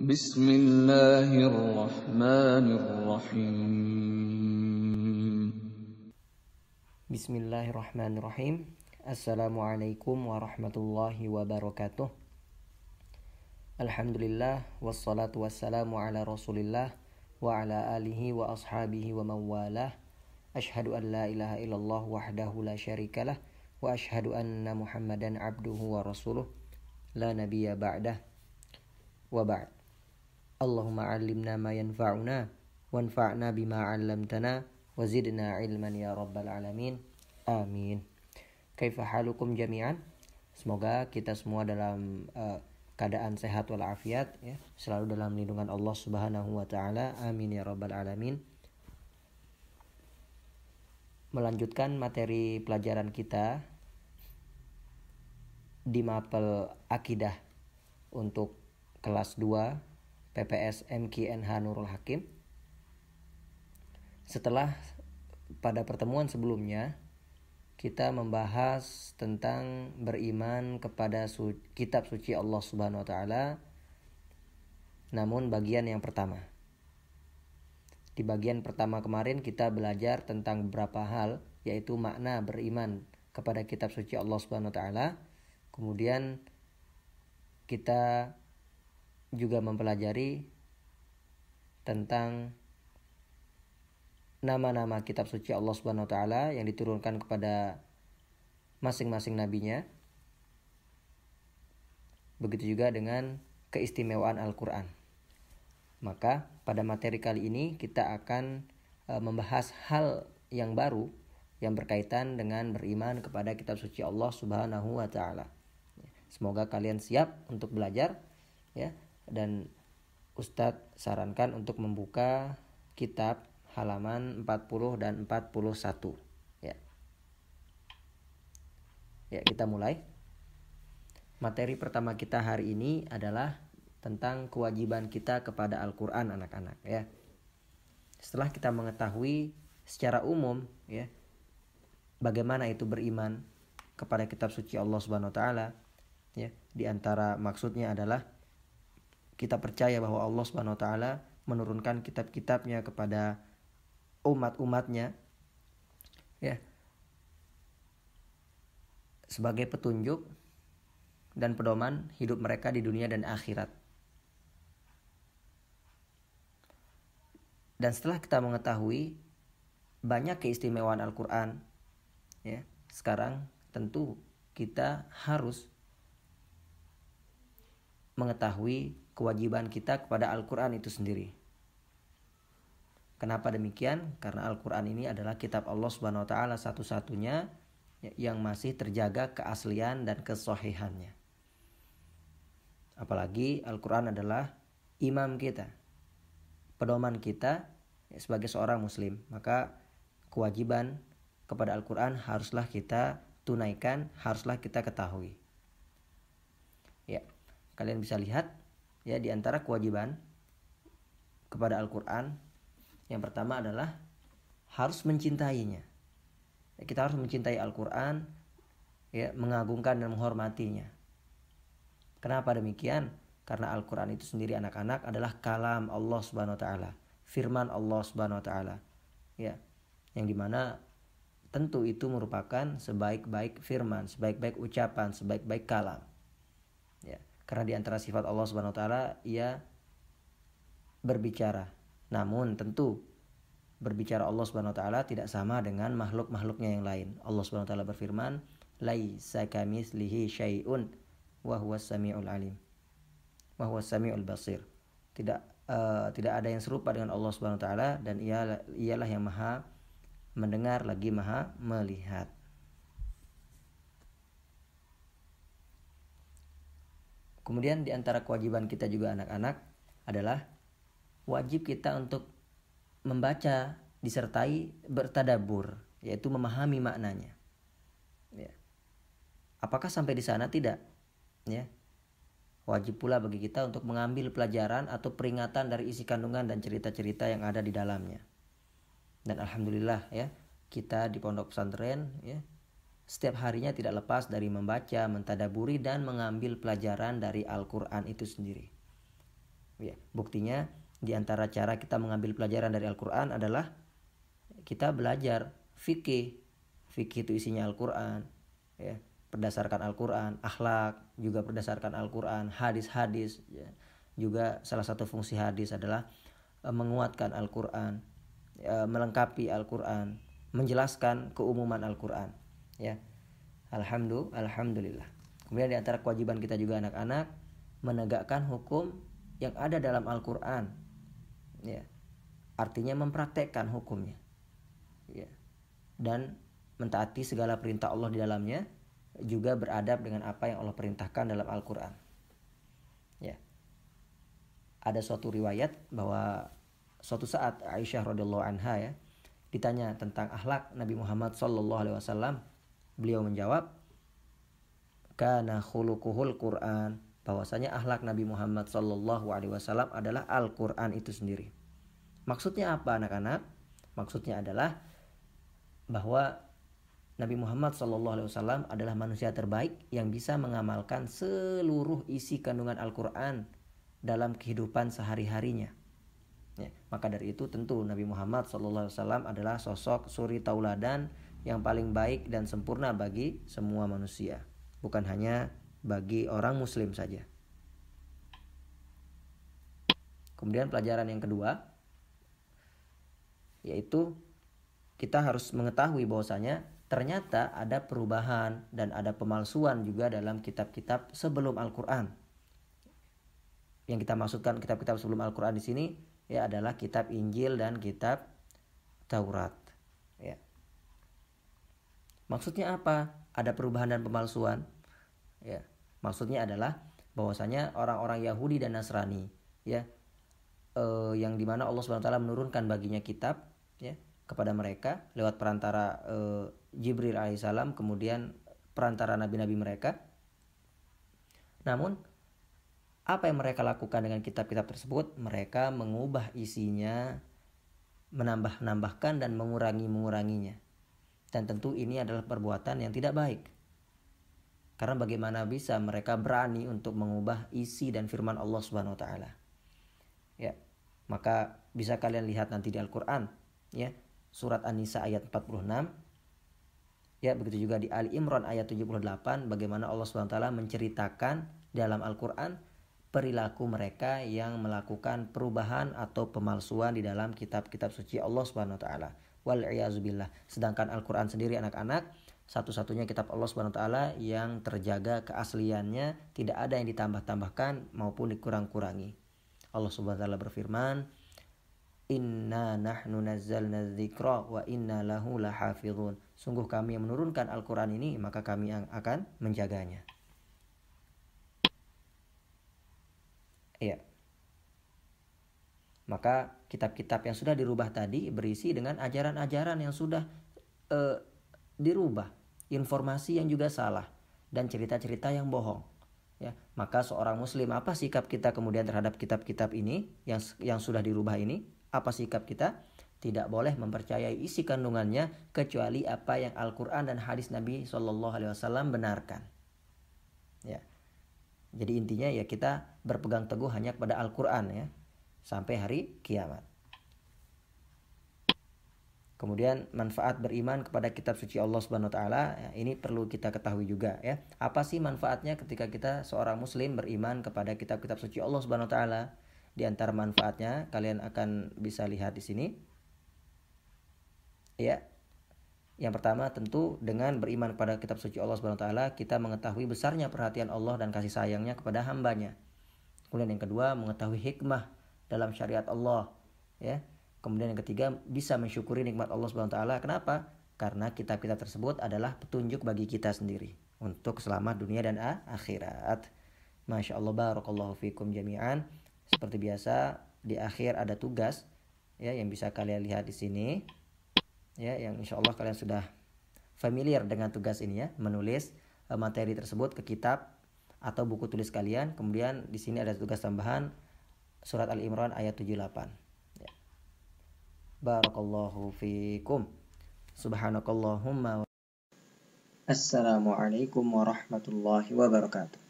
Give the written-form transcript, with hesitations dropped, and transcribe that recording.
Bismillahirrahmanirrahim. Bismillahirrahmanirrahim. Assalamualaikum warahmatullahi wabarakatuh. Alhamdulillah wassalatu wassalamu ala Rasulillah wa ala alihi wa ashabihi wa mawalah. Ashhadu an la ilaha illallah wahdahu la syarikalah wa ashhadu anna Muhammadan abduhu wa rasuluh la nabiyya ba'dah. Wa ba'd. Allahumma 'allimna ma yanfa'una wanfa'na bima 'allamtana wa zidna ilman ya rabbal alamin. Amin. Kaifa halukum jami'an? Semoga kita semua dalam keadaan sehat walafiat ya, selalu dalam lindungan Allah Subhanahu wa taala. Amin ya rabbal alamin. Melanjutkan materi pelajaran kita di mapel akidah untuk kelas 2 PPS MKNH Nurul Hakim. Setelah pada pertemuan sebelumnya kita membahas tentang beriman kepada kitab suci Allah Subhanahu wa taala, namun bagian yang pertama. Di bagian pertama kemarin kita belajar tentang beberapa hal, yaitu makna beriman kepada kitab suci Allah Subhanahu wa taala. Kemudian kita juga mempelajari tentang nama-nama kitab suci Allah Subhanahu wa taala yang diturunkan kepada masing-masing nabinya. Begitu juga dengan keistimewaan Al-Qur'an. Maka pada materi kali ini kita akan membahas hal yang baru yang berkaitan dengan beriman kepada kitab suci Allah Subhanahu wa taala. Semoga kalian siap untuk belajar ya. Dan Ustadz sarankan untuk membuka kitab halaman 40 dan 41 ya. Ya, kita mulai. Materi pertama kita hari ini adalah tentang kewajiban kita kepada Al-Qur'an, anak-anak ya. Setelah kita mengetahui secara umum ya bagaimana itu beriman kepada kitab suci Allah Subhanahu wa taala ya, di antara maksudnya adalah kita percaya bahwa Allah Subhanahu wa taala menurunkan kitab-kitabnya kepada umat-umatnya ya sebagai petunjuk dan pedoman hidup mereka di dunia dan akhirat. Dan setelah kita mengetahui banyak keistimewaan Al-Qur'an ya, sekarang tentu kita harus mengetahui kewajiban kita kepada Al-Qur'an itu sendiri. Kenapa demikian? Karena Al-Qur'an ini adalah kitab Allah Subhanahu wa taala satu-satunya yang masih terjaga keaslian dan kesohihannya. Apalagi Al-Qur'an adalah imam kita, pedoman kita sebagai seorang muslim. Maka kewajiban kepada Al-Qur'an haruslah kita tunaikan, haruslah kita ketahui. Ya, kalian bisa lihat ya, di antara kewajiban kepada Al-Qur'an yang pertama adalah harus mencintainya. Ya, kita harus mencintai Al-Qur'an ya, mengagungkan dan menghormatinya. Kenapa demikian? Karena Al-Qur'an itu sendiri, anak-anak, adalah kalam Allah Subhanahu wa taala, firman Allah Subhanahu wa taala. Ya, yang dimana tentu itu merupakan sebaik-baik firman, sebaik-baik ucapan, sebaik-baik kalam. Ya, karena di antara sifat Allah Subhanahu wa taala ia berbicara. Namun tentu berbicara Allah Subhanahu wa taala tidak sama dengan makhluk-makhluknya yang lain. Allah Subhanahu wa taala berfirman, "Laisa kamitslihi syai'un wa huwas samiul alim. Wa huwas samiul basir." Tidak ada yang serupa dengan Allah Subhanahu wa taala, dan ialah yang Maha mendengar lagi Maha melihat. Kemudian di antara kewajiban kita juga, anak-anak, adalah wajib kita untuk membaca disertai bertadabbur, yaitu memahami maknanya. Ya. Apakah sampai di sana? Tidak. Ya. Wajib pula bagi kita untuk mengambil pelajaran atau peringatan dari isi kandungan dan cerita-cerita yang ada di dalamnya. Dan alhamdulillah ya, kita di pondok pesantren ya, setiap harinya tidak lepas dari membaca, mentadaburi dan mengambil pelajaran dari Al-Qur'an itu sendiri. Ya, buktinya di antara cara kita mengambil pelajaran dari Al-Quran adalah kita belajar fikih. Fikih itu isinya Al-Quran, ya, berdasarkan Al-Quran. Akhlak juga berdasarkan Al-Quran. Hadis-hadis, ya, juga salah satu fungsi hadis adalah menguatkan Al-Quran, melengkapi Al-Quran, menjelaskan keumuman Al-Quran. Ya, alhamdulillah. Kemudian di antara kewajiban kita juga anak-anak menegakkan hukum yang ada dalam Al-Quran, ya, artinya mempraktekkan hukumnya, ya, dan mentaati segala perintah Allah di dalamnya, juga beradab dengan apa yang Allah perintahkan dalam Al-Quran. Ya, ada suatu riwayat bahwa suatu saat Aisyah radhiyallahu anha, ya, ditanya tentang akhlak Nabi Muhammad SAW. Beliau menjawab, kana khuluquhul Quran, bahwasanya akhlak Nabi Muhammad SAW adalah Al-Quran itu sendiri. Maksudnya apa anak-anak? Maksudnya adalah bahwa Nabi Muhammad SAW adalah manusia terbaik yang bisa mengamalkan seluruh isi kandungan Al-Quran dalam kehidupan sehari-harinya. Ya, maka dari itu tentu Nabi Muhammad SAW adalah sosok suri tauladan yang paling baik dan sempurna bagi semua manusia, bukan hanya bagi orang muslim saja. Kemudian pelajaran yang kedua, yaitu kita harus mengetahui bahwasanya ternyata ada perubahan dan ada pemalsuan juga dalam kitab-kitab sebelum Al-Quran. Yang kita maksudkan kitab-kitab sebelum Al-Quran di sini, ya, adalah kitab Injil dan kitab Taurat. Ya. Maksudnya apa? Ada perubahan dan pemalsuan. Ya. Maksudnya adalah bahwasanya orang-orang Yahudi dan Nasrani, ya, yang dimana Allah SWT menurunkan baginya kitab, ya, kepada mereka lewat perantara Jibril alaihissalam, kemudian perantara nabi-nabi mereka. Namun apa yang mereka lakukan dengan kitab-kitab tersebut? Mereka mengubah isinya, menambah-nambahkan dan menguranginya. Dan tentu ini adalah perbuatan yang tidak baik. Karena bagaimana bisa mereka berani untuk mengubah isi dan firman Allah Subhanahu wa taala? Ya, maka bisa kalian lihat nanti di Al-Qur'an, ya, surat An-Nisa ayat 46. Ya, begitu juga di Ali Imran ayat 78 bagaimana Allah Subhanahu wa taala menceritakan dalam Al-Qur'an perilaku mereka yang melakukan perubahan atau pemalsuan di dalam kitab-kitab suci Allah Subhanahu wa taala. Wal iyazubillah. Sedangkan Al-Qur'an sendiri anak-anak satu-satunya kitab Allah Subhanahu wa taala yang terjaga keasliannya, tidak ada yang ditambah-tambahkan maupun dikurang-kurangi. Allah Subhanahu wa taala berfirman, "Inna nahnu nazzalna dzikra wa inna lahu lahafizun." Sungguh kami yang menurunkan Al-Qur'an ini, maka kami yang akan menjaganya. Ya. Maka kitab-kitab yang sudah dirubah tadi berisi dengan ajaran-ajaran yang sudah dirubah, informasi yang juga salah, dan cerita-cerita yang bohong. Ya, maka seorang muslim, apa sikap kita kemudian terhadap kitab-kitab ini yang sudah dirubah ini? Apa sikap kita? Tidak boleh mempercayai isi kandungannya kecuali apa yang Al-Quran dan hadis Nabi SAW benarkan. Ya. Jadi intinya ya kita berpegang teguh hanya kepada Al-Quran, ya, sampai hari kiamat. Kemudian manfaat beriman kepada kitab suci Allah Subhanahu wa taala, ya, ini perlu kita ketahui juga, ya. Apa sih manfaatnya ketika kita seorang muslim beriman kepada kitab-kitab suci Allah Subhanahu wa taala? Di antara manfaatnya kalian akan bisa lihat di sini. Ya. Yang pertama tentu dengan beriman kepada kitab suci Allah Subhanahu wa taala kita mengetahui besarnya perhatian Allah dan kasih sayangnya kepada hambanya. Kemudian yang kedua mengetahui hikmah dalam syariat Allah, ya. Kemudian yang ketiga bisa mensyukuri nikmat Allah Subhanahu wa taala. Kenapa? Karena kitab-kitab tersebut adalah petunjuk bagi kita sendiri untuk selamat dunia dan akhirat. Masya Allah, barakallahu fikum jami'an. Seperti biasa di akhir ada tugas, ya, yang bisa kalian lihat di sini, ya, yang insya Allah kalian sudah familiar dengan tugas ini, ya, menulis materi tersebut ke kitab atau buku tulis kalian. Kemudian di sini ada tugas tambahan surat Al-Imran ayat 78. Ya. Barakallahu fikum. Subhanakallahumma. Assalamualaikum warahmatullahi wabarakatuh.